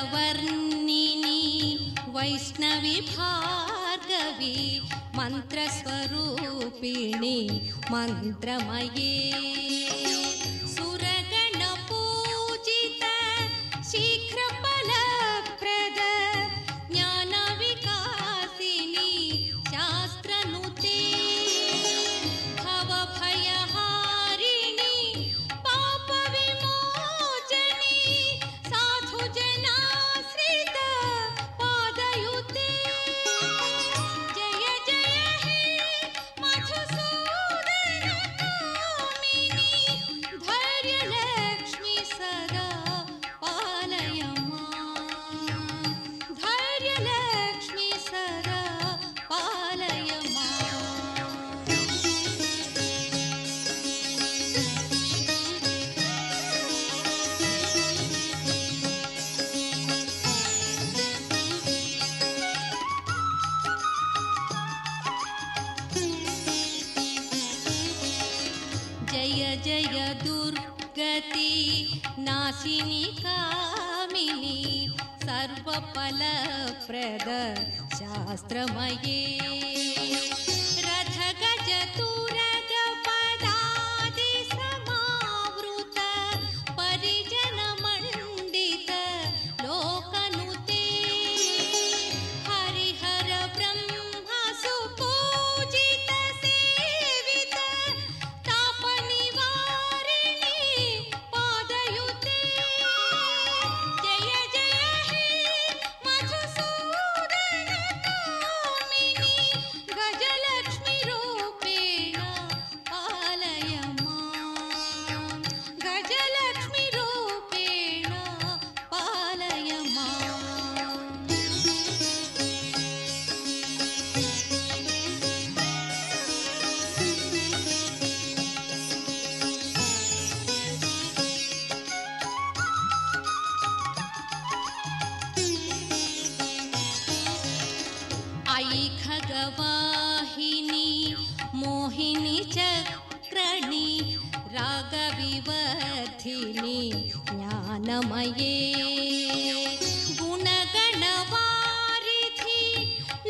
మంగళవర్ణిని వైష్ణవి భార్గవి మంత్రస్వరూపిణి మంత్రమయే సురగణ పూజిత శీఘ్రఫలప్రద జ్ఞాన వికాసిని శాస్త్రనుతే భవభయహారిణి పాప విమోచని సాధు జనాశ్రిత పాదయుతే జయ జయ హే మధుసూదన కామిని ధైర్యలక్ష్మి సదా పాలయ మాం ధైర్యలక్ష్మి సదా పాలయ మాం జయ జయ దుర్గతి నాశిని కామిని సర్వఫలప్రద శాస్త్రమయే రథ గజ తురగ పదాది సమావృత పరిజన మండిత లోకనుతే హరిహర బ్రహ్మ సుపూజిత సేవిత తాప నివారిణి పాదయుతే జయ జయ హే మధుసూదన కామిని గజలక్ష్మి రూపేణ పాలయ మాం గజలక్ష్మి రూపేణ పాలయ మాం आई खगवाहिनी मोहिनी चक्रणी रागविवर्धिनी ज्ञानमये गुणगणवारिधि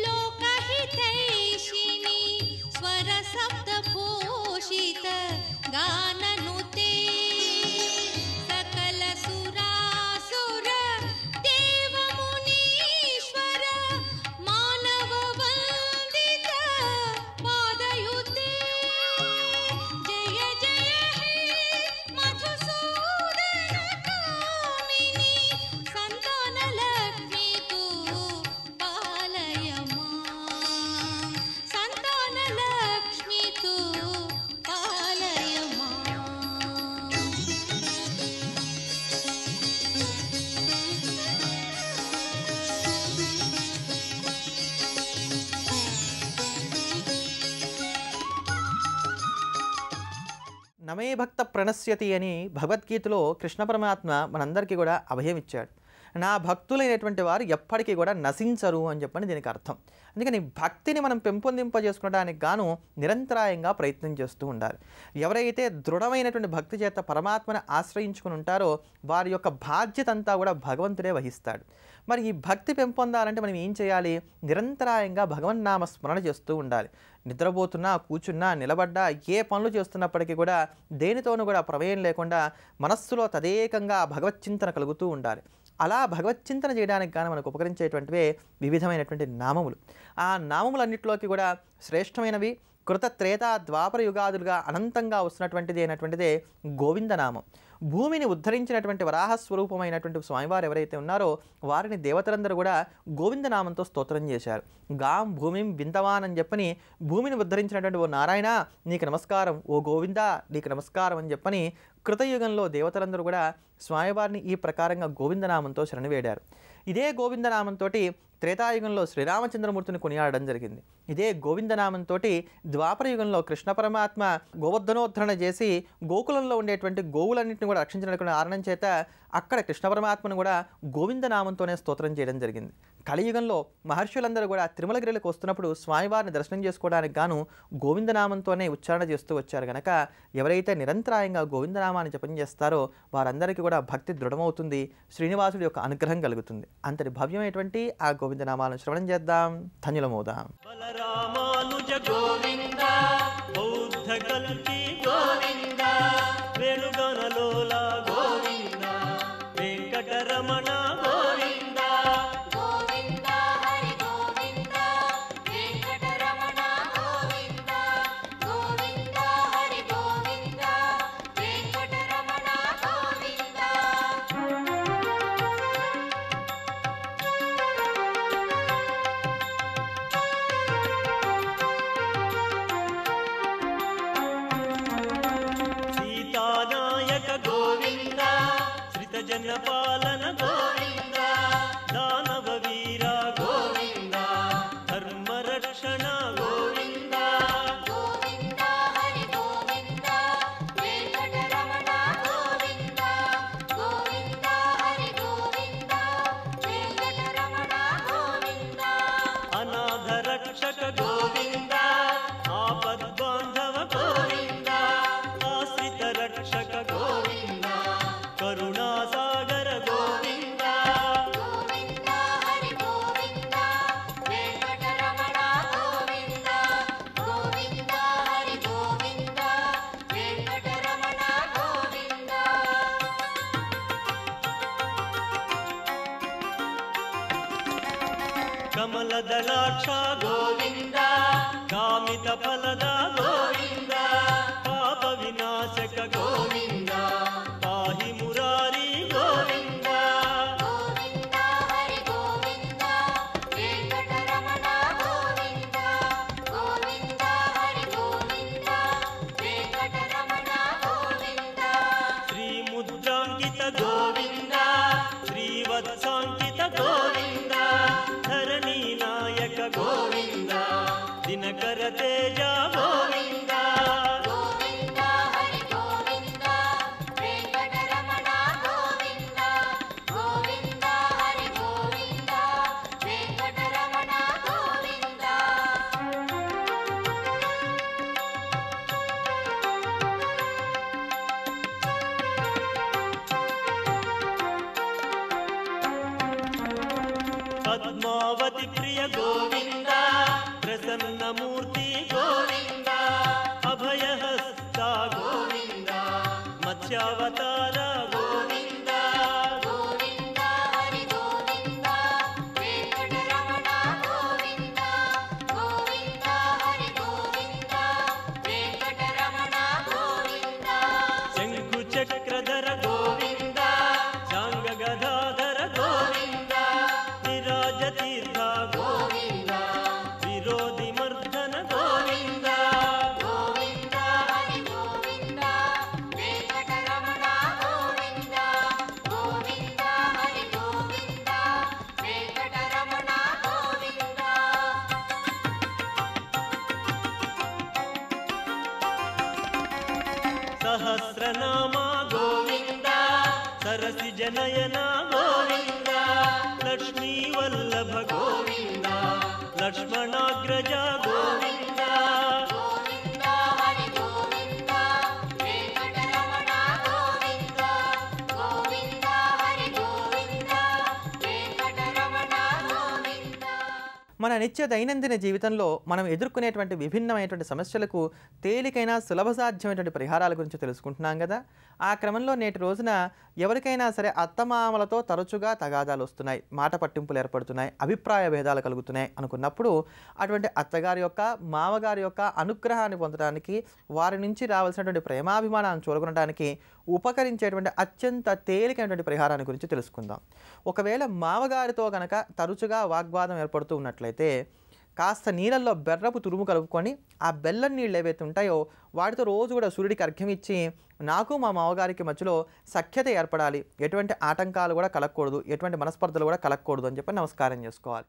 लोकहितैषिणी स्वरसप्तभूषित गाननुते सकल सुरासुर देव मुनीश्वर मानव वंदित पादयुते जय जय हे मधुसूदन कामिनी संतान लक्ष्मी तु पालय मां संतान लक्ष्मी तु पालय मां నమే భక్త ప్రణశ్యతి అని భగవద్గీతలో కృష్ణ పరమాత్మ మనందరికీ కూడా అభయం ఇచ్చాడు. నా భక్తులైనటువంటి వారు ఎప్పటికీ కూడా నశించరు అని చెప్పని దీనికి అర్థం. అందుకని భక్తిని మనం పెంపొందింపజేసుకోవడానికి గాను నిరంతరాయంగా ప్రయత్నం చేస్తూ ఉండాలి. ఎవరైతే దృఢమైనటువంటి భక్తి చేత పరమాత్మను ఆశ్రయించుకుని ఉంటారో వారి యొక్క బాధ్యత అంతా కూడా భగవంతుడే వహిస్తాడు. మరి ఈ భక్తి పెంపొందాలంటే మనం ఏం చేయాలి? నిరంతరాయంగా భగవన్నామ స్మరణ చేస్తూ ఉండాలి. నిద్రపోతున్నా, కూర్చున్నా, నిలబడ్డా, ఏ పనులు చేస్తున్నప్పటికీ కూడా దేనితోనూ కూడా ప్రమేయం లేకుండా మనస్సులో తదేకంగా భగవచ్చింతన కలుగుతూ ఉండాలి. అలా భగవచ్చింతన చేయడానికి కానీ మనకు ఉపకరించేటువంటివే వివిధమైనటువంటి నామములు. ఆ నామములన్నింటిలోకి కూడా శ్రేష్టమైనవి కృత త్రేతా ద్వాపర యుగాదులుగా అనంతంగా వస్తున్నటువంటిది అయినటువంటిదే గోవిందనామం. భూమిని ఉద్ధరించినటువంటి వరాహస్వరూపమైనటువంటి స్వామివారు ఎవరైతే ఉన్నారో వారిని దేవతలందరూ కూడా గోవిందనామంతో స్తోత్రం చేశారు. గాం భూమిం వింతవాన్ అని చెప్పని భూమిని ఉద్ధరించినటువంటి ఓ నారాయణ నీకు నమస్కారం, ఓ గోవింద నీకు నమస్కారం అని చెప్పని కృతయుగంలో దేవతలందరూ కూడా స్వామివారిని ఈ ప్రకారంగా గోవిందనామంతో శరణివేడారు. ఇదే గోవిందనామంతో త్రేతాయుగంలో శ్రీరామచంద్రమూర్తిని కొనియాడడం జరిగింది. ఇదే గోవిందనామంతో ద్వాపర యుగంలో కృష్ణ పరమాత్మ గోవర్ధనోద్ధరణ చేసి గోకులంలో ఉండేటువంటి గోవులన్నింటిని కూడా రక్షించడానికి కారణం చేత అక్కడ కృష్ణ పరమాత్మను కూడా గోవిందనామంతోనే స్తోత్రం చేయడం జరిగింది. కలియుగంలో మహర్షులందరూ కూడా తిరుమలగిరికి వస్తున్నప్పుడు స్వామివారిని దర్శనం చేసుకోవడానికి గాను గోవిందనామంతోనే ఉచ్చారణ చేస్తూ వచ్చారు. కనుక ఎవరైతే నిరంతరాయంగా గోవిందనామ గోవిందనామాన్ని జపం చేస్తారో వారందరికీ కూడా భక్తి దృఢమవుతుంది, శ్రీనివాసుడి యొక్క అనుగ్రహం కలుగుతుంది. అంతటి భవ్యమైనటువంటి ఆ గోవిందనామాలను శ్రవణం చేద్దాం, ధన్యులమవుదాం. బలరామానుజ గోవింద బౌద్ధ కల్కి గోవింద వేణుగణలోల గోవింద వెంకటరమణ గోవింద గోవింద హరి గోవింద వెంకటరమణ గోవింద గోవింద హరి గోవింద వెంకటరమణ గోవింద. సీతానాయక గోవింద శ్రితజన పాలన గోవింద దానవ వీర గోవింద ధర్మరక్షణ గోవింద గోవింద హరి గోవింద వెంకటరమణ గోవింద గోవింద హరి గోవింద వెంకటరమణ గోవింద. అనాథ రక్షక గోవింద ఆపద్బాంధవ గోవింద ఆశ్రిత రక్షక గోవింద కరుణాసాగర గోవింద గోవింద హరి గోవింద వెంకటరమణ గోవింద గోవింద హరి గోవింద వెంకటరమణ గోవింద. కమలదళాక్ష గోవింద కామిత ఫలద గోవింద పాప వినాశక గోవింద పాహి మురారి గోవింద గోవింద హరి గోవింద వెంకటరమణ గోవింద గోవింద హరి గోవింద వెంకటరమణ గోవింద. శ్రీముద్రాంకిత గోవింద శ్రీవత్సాంకిత గోవింద ధరణీ నాయక గోవింద దినకర తేజ గోవింద గోవింద హరి గోవింద వెంకటరమణ గోవింద గోవింద హరి గోవింద వెంకటరమణ గోవింద. పద్మావతి ప్రియ గోవింద ప్రసన్నమూర్తి గోవింద అభయహస్త గోవింద మత్స్యావతార గోవింద గోవింద హరి గోవింద వెంకటరమణ గోవింద గోవింద హరి గోవింద వెంకటరమణ గోవింద. శంకు చక్రధర గోవింద చాంగ గదాధర గోవింద విరాజతీర్థ గోవింద విరోధి మర్దన గోవింద గోవింద హరి గోవింద వెంకటరమణ గోవింద గోవింద హరి గోవింద వెంకటరమణ గోవింద. సహస్రనామ గోవింద సరసి జనయన గోవింద లక్ష్మీ వల్లభ గోవింద లక్ష్మణాగ్రజ గోవింద గోవింద హరి గోవింద వెంకటరమణ గోవింద గోవింద హరి గోవింద వెంకటరమణ గోవింద. మన నిత్య దైనందిన జీవితంలో మనం ఎదుర్కొనేటువంటి విభిన్నమైనటువంటి సమస్యలకు తేలికైన సులభసాధ్యమైనటువంటి పరిహారాల గురించి తెలుసుకుంటున్నాం కదా. ఆ క్రమంలో నేటి రోజున ఎవరికైనా సరే అత్తమామలతో తరచుగా తగాదాలు వస్తున్నాయి, మాట పట్టింపులు ఏర్పడుతున్నాయి, అభిప్రాయ భేదాలు కలుగుతున్నాయి అనుకున్నప్పుడు అటువంటి అత్తగారి యొక్క మామగారి యొక్క అనుగ్రహాన్ని పొందడానికి, వారి నుంచి రావాల్సినటువంటి ప్రేమాభిమానాన్ని చూరగొనడానికి ఉపకరించేటువంటి అత్యంత తేలికైనటువంటి పరిహారాన్ని గురించి తెలుసుకుందాం. ఒకవేళ మామగారితో కనుక తరచుగా వాగ్వాదం ఏర్పడుతూ ఉన్నట్లయితే కాస్త నీళ్ళల్లో బెర్రపు తురుము కలుపుకొని ఆ బెల్లం నీళ్ళు ఏవైతే ఉంటాయో వాటితో రోజు కూడా సూర్యుడికి అర్ఘ్యం ఇచ్చి నాకు మా మామగారికి మధ్యలో సఖ్యత ఏర్పడాలి, ఎటువంటి ఆటంకాలు కూడా కలగకూడదు, ఎటువంటి మనస్పర్ధలు కూడా కలగకూడదు అని చెప్పి నమస్కారం చేసుకోవాలి.